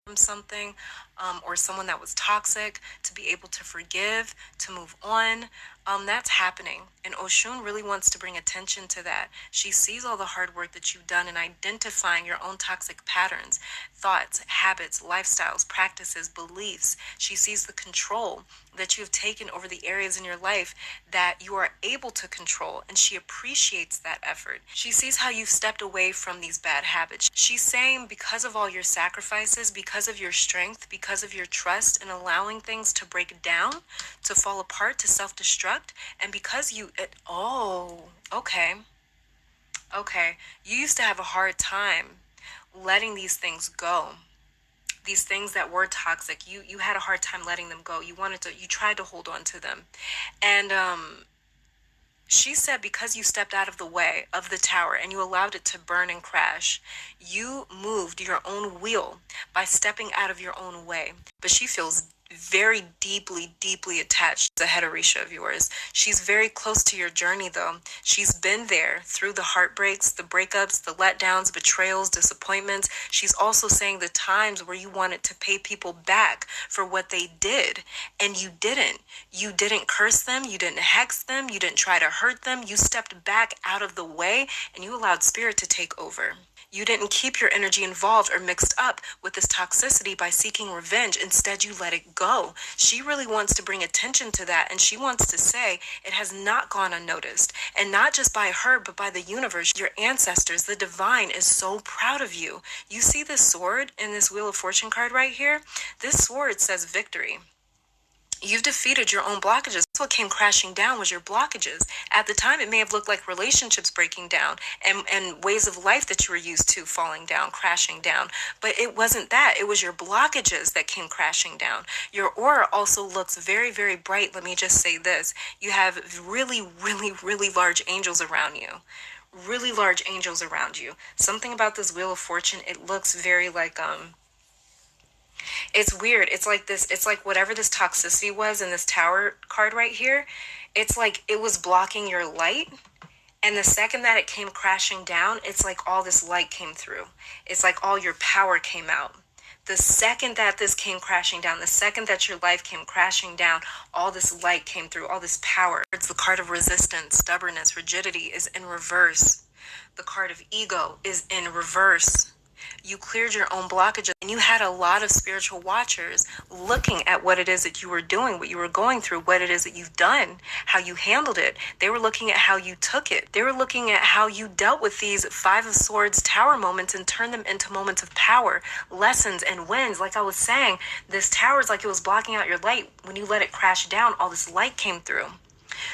from something, or someone that was toxic, to be able to forgive, to move on. That's happening. And Oshun really wants to bring attention to that. She sees all the hard work that you've done in identifying your own toxic patterns, thoughts, habits, lifestyles, practices, beliefs. She sees the control that you have taken over the areas in your life that you are able to control, and she appreciates that effort. She sees how you've stepped away from these bad habits. She's saying, because of all your sacrifices, because of your strength, because of your trust in allowing things to break down, to fall apart, to self-destruct, and because okay, you used to have a hard time letting these things go. These things that were toxic, you had a hard time letting them go. You tried to hold on to them. And she said, because you stepped out of the way of the tower and you allowed it to burn and crash, you moved your own wheel by stepping out of your own way. But she feels very deeply, deeply attached to the Heterisha of yours. She's very close to your journey, though. She's been there through the heartbreaks, the breakups, the letdowns, betrayals, disappointments. She's also saying the times where you wanted to pay people back for what they did, and you didn't. You didn't curse them, you didn't hex them, you didn't try to hurt them. You stepped back out of the way, and you allowed spirit to take over. You didn't keep your energy involved or mixed up with this toxicity by seeking revenge. Instead, you let it go. She really wants to bring attention to that, and she wants to say it has not gone unnoticed. And not just by her, but by the universe. Your ancestors, the divine, is so proud of you. You see this sword in this Wheel of Fortune card right here? This sword says victory. You've defeated your own blockages. That's what came crashing down, was your blockages. At the time, it may have looked like relationships breaking down and ways of life that you were used to falling down, crashing down. But it wasn't that. It was your blockages that came crashing down. Your aura also looks very, very bright. Let me just say this. You have really, really, really large angels around you. Really large angels around you. Something about this Wheel of Fortune, it looks very like, it's weird. It's like this. It's like whatever this toxicity was in this tower card right here. It's like it was blocking your light. And the second that it came crashing down, it's like all this light came through. It's like all your power came out. The second that this came crashing down, the second that your life came crashing down, all this light came through, all this power. It's the card of resistance, stubbornness, rigidity is in reverse. The card of ego is in reverse. You cleared your own blockages, and you had a lot of spiritual watchers looking at what it is that you were doing, what you were going through, what it is that you've done, how you handled it. They were looking at how you took it. They were looking at how you dealt with these Five of Swords tower moments and turned them into moments of power, lessons, and wins. Like I was saying, this tower is like it was blocking out your light. When you let it crash down, all this light came through.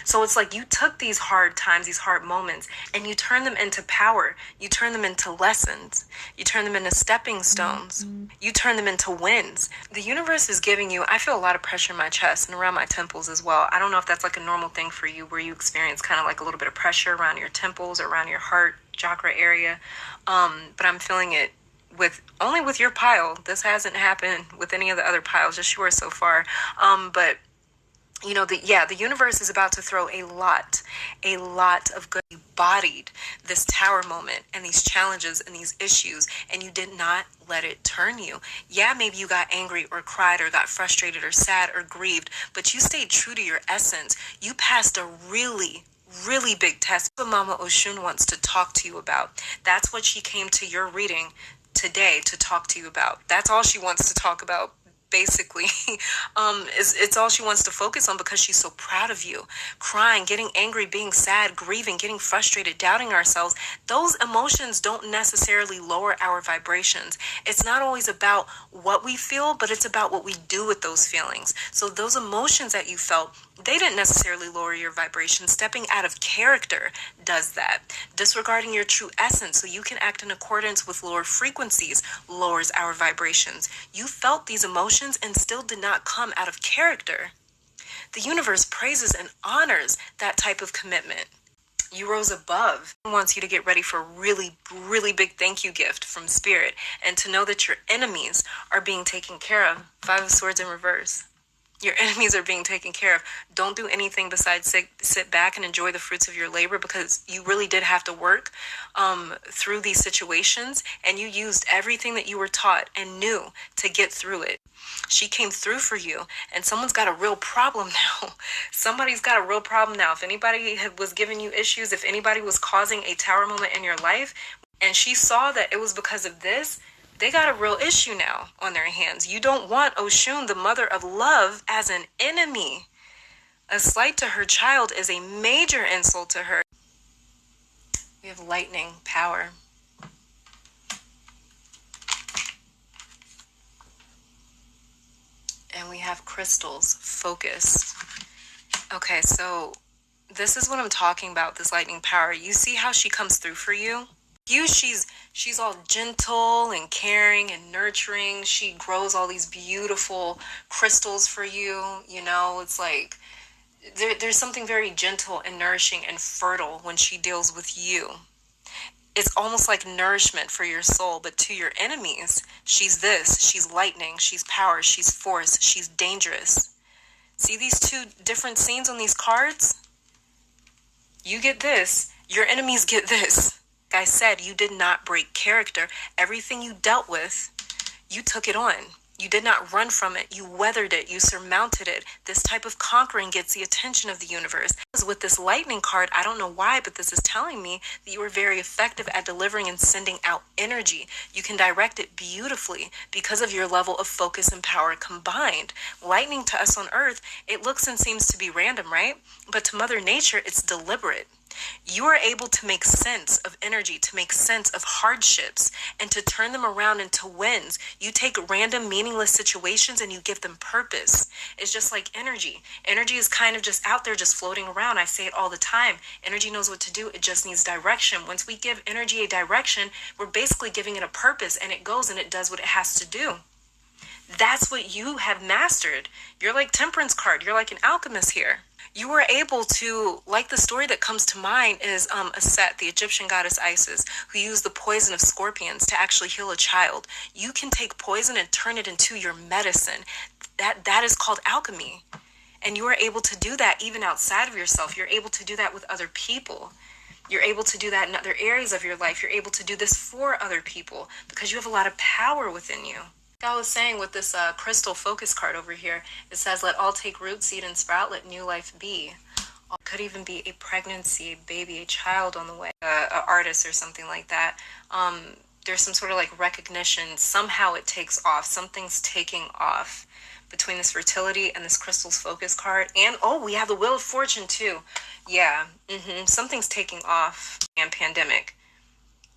So it's like you took these hard times, these hard moments, and you turn them into power. You turn them into lessons. You turn them into stepping stones. You turn them into wins. The universe is giving you, I feel a lot of pressure in my chest and around my temples as well. I don't know if that's like a normal thing for you, where you experience kind of like a little bit of pressure around your temples or around your heart chakra area. But I'm feeling it only with your pile. This hasn't happened with any of the other piles, just yours so far. But you know, the universe is about to throw a lot of good. You bodied this tower moment and these challenges and these issues, and you did not let it turn you. Yeah, maybe you got angry or cried or got frustrated or sad or grieved, but you stayed true to your essence. You passed a really big test. What Mama Oshun wants to talk to you about. That's what she came to your reading today to talk to you about. That's all she wants to talk about. Basically, it's all she wants to focus on, because she's so proud of you. Crying, getting angry, being sad, grieving, getting frustrated, doubting ourselves. Those emotions don't necessarily lower our vibrations. It's not always about what we feel, but it's about what we do with those feelings. So those emotions that you felt, they didn't necessarily lower your vibration. Stepping out of character does that. Disregarding your true essence so you can act in accordance with lower frequencies lowers our vibrations. You felt these emotions and still did not come out of character. The universe praises and honors that type of commitment. You rose above. It wants you to get ready for a really big thank you gift from Spirit, and to know that your enemies are being taken care of. Five of Swords in reverse. Your enemies are being taken care of. Don't do anything besides sit back and enjoy the fruits of your labor, because you really did have to work through these situations, and you used everything that you were taught and knew to get through it. She came through for you, and someone's got a real problem now. Somebody's got a real problem now. If anybody was giving you issues, if anybody was causing a tower moment in your life, and she saw that it was because of this, they got a real issue now on their hands. You don't want Oshun, the mother of love, as an enemy. A slight to her child is a major insult to her. We have lightning power. And we have crystals, focus. Okay, so this is what I'm talking about, this lightning power. You see how she comes through for you? She's all gentle and caring and nurturing. She grows all these beautiful crystals for you. You know, it's like there's something very gentle and nourishing and fertile when she deals with you. It's almost like nourishment for your soul. But to your enemies, she's this. She's lightning. She's power. She's force. She's dangerous. See these two different scenes on these cards? You get this. Your enemies get this. Like I said, you did not break character. Everything you dealt with, you took it on. You did not run from it. You weathered it. You surmounted it. This type of conquering gets the attention of the universe. With this lightning card, I don't know why, but this is telling me that you are very effective at delivering and sending out energy. You can direct it beautifully because of your level of focus and power combined. Lightning to us on Earth, it looks and seems to be random, right? But to Mother Nature, it's deliberate. You are able to make sense of energy, to make sense of hardships, and to turn them around into wins. You take random, meaningless situations and you give them purpose. It's just like energy. Energy is kind of just out there, just floating around. I say it all the time. Energy knows what to do. It just needs direction. Once we give energy a direction, we're basically giving it a purpose, and it goes and it does what it has to do. That's what you have mastered. You're like Temperance card. You're like an alchemist here. You were able to, like the story that comes to mind is Aset, the Egyptian goddess Isis, who used the poison of scorpions to actually heal a child. You can take poison and turn it into your medicine. That is called alchemy. And you are able to do that even outside of yourself. You're able to do that with other people. You're able to do that in other areas of your life. You're able to do this for other people because you have a lot of power within you. I was saying with this crystal focus card over here, it says, let all take root, seed, and sprout, let new life be. It could even be a pregnancy, a baby, a child on the way, an artist or something like that. There's some sort of like recognition. Somehow it takes off. Something's taking off between this fertility and this crystal's focus card. And, oh, we have the Wheel of Fortune too. Yeah, something's taking off. And pandemic.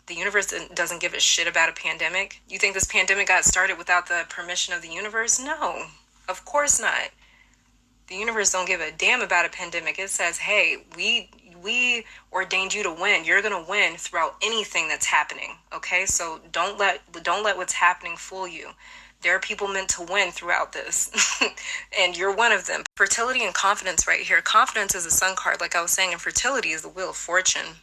The universe doesn't give a shit about a pandemic. You think this pandemic got started without the permission of the universe? No, of course not. The universe don't give a damn about a pandemic. It says, hey, we ordained you to win. You're going to win throughout anything that's happening. Okay, so don't let what's happening fool you. There are people meant to win throughout this, and you're one of them. Fertility and confidence right here. Confidence is a sun card, like I was saying, and fertility is the Wheel of Fortune.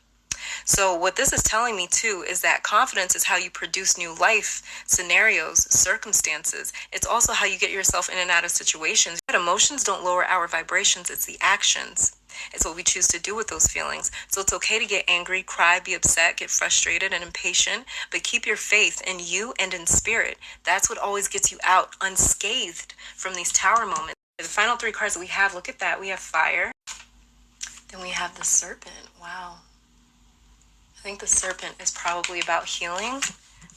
So what this is telling me too is that confidence is how you produce new life scenarios, circumstances. It's also how you get yourself in and out of situations. But emotions don't lower our vibrations. It's the actions. It's what we choose to do with those feelings. So it's okay to get angry, cry, be upset, get frustrated and impatient, but keep your faith in you and in spirit. That's what always gets you out unscathed from these tower moments. The final three cards that we have, look at that. We have fire. Then we have the serpent. Wow. I think the serpent is probably about healing.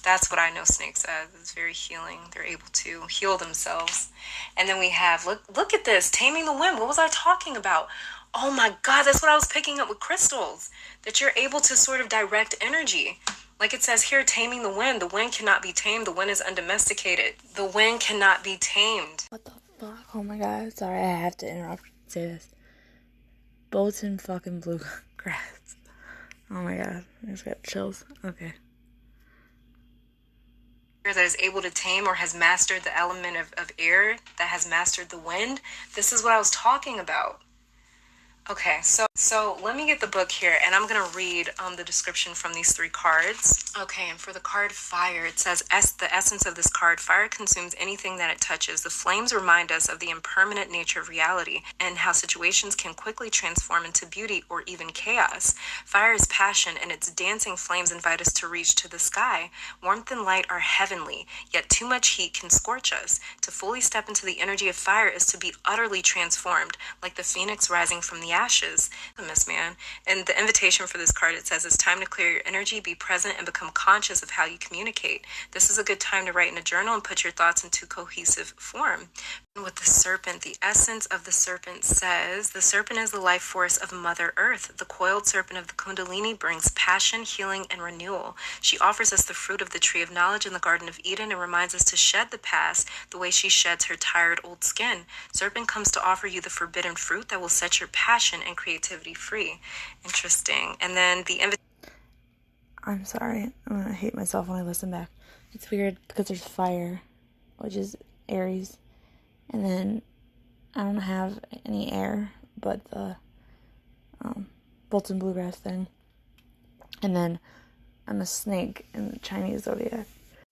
That's what I know snakes as. It's very healing. They're able to heal themselves. And then we have, look at this, taming the wind. What was I talking about? Oh my God, that's what I was picking up with crystals. That you're able to sort of direct energy. Like it says here, taming the wind. The wind cannot be tamed. The wind is undomesticated. The wind cannot be tamed. What the fuck? Oh my God. Sorry, I have to interrupt and say this. Bolton fucking bluegrass. Oh my God, I just got chills. Okay. That is able to tame or has mastered the element of air, that has mastered the wind. This is what I was talking about. Okay, so So let me get the book here, and I'm going to read the description from these 3 cards. Okay, and for the card Fire, it says, the essence of this card, fire consumes anything that it touches. The flames remind us of the impermanent nature of reality and how situations can quickly transform into beauty or even chaos. Fire is passion, and its dancing flames invite us to reach to the sky. Warmth and light are heavenly, yet too much heat can scorch us. To fully step into the energy of fire is to be utterly transformed, like the phoenix rising from the ashes. Miss Man. And the invitation for this card, it says, it's time to clear your energy, be present, and become conscious of how you communicate. This is a good time to write in a journal and put your thoughts into cohesive form. With the serpent, the essence of the serpent says, the serpent is the life force of Mother Earth. The coiled serpent of the Kundalini brings passion, healing, and renewal. She offers us the fruit of the tree of knowledge in the Garden of Eden and reminds us to shed the past the way she sheds her tired old skin. Serpent comes to offer you the forbidden fruit that will set your passion and creativity free. Interesting. And then I'm sorry. I'm gonna hate myself when I listen back. It's weird because there's fire, which is Aries, and then I don't have any air but the Bolton Bluegrass thing. And then I'm a snake in the Chinese zodiac.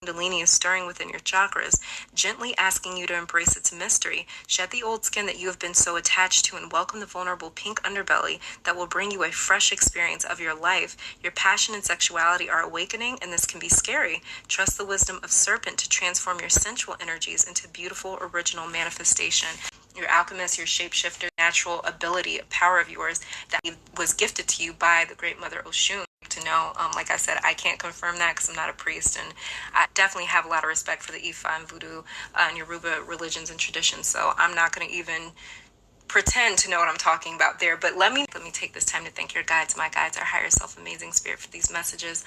Kundalini is stirring within your chakras, gently asking you to embrace its mystery. Shed the old skin that you have been so attached to and welcome the vulnerable pink underbelly that will bring you a fresh experience of your life. Your passion and sexuality are awakening, and this can be scary. Trust the wisdom of serpent to transform your sensual energies into beautiful, original manifestation. Your alchemist, your shapeshifter, natural ability, a power of yours that was gifted to you by the great Mother Oshun. To know, like I said, I can't confirm that because I'm not a priest, and I definitely have a lot of respect for the Ifa and Voodoo and Yoruba religions and traditions, so I'm not going to even pretend to know what I'm talking about there. But let me take this time to thank your guides, my guides, our higher self, amazing spirit, for these messages.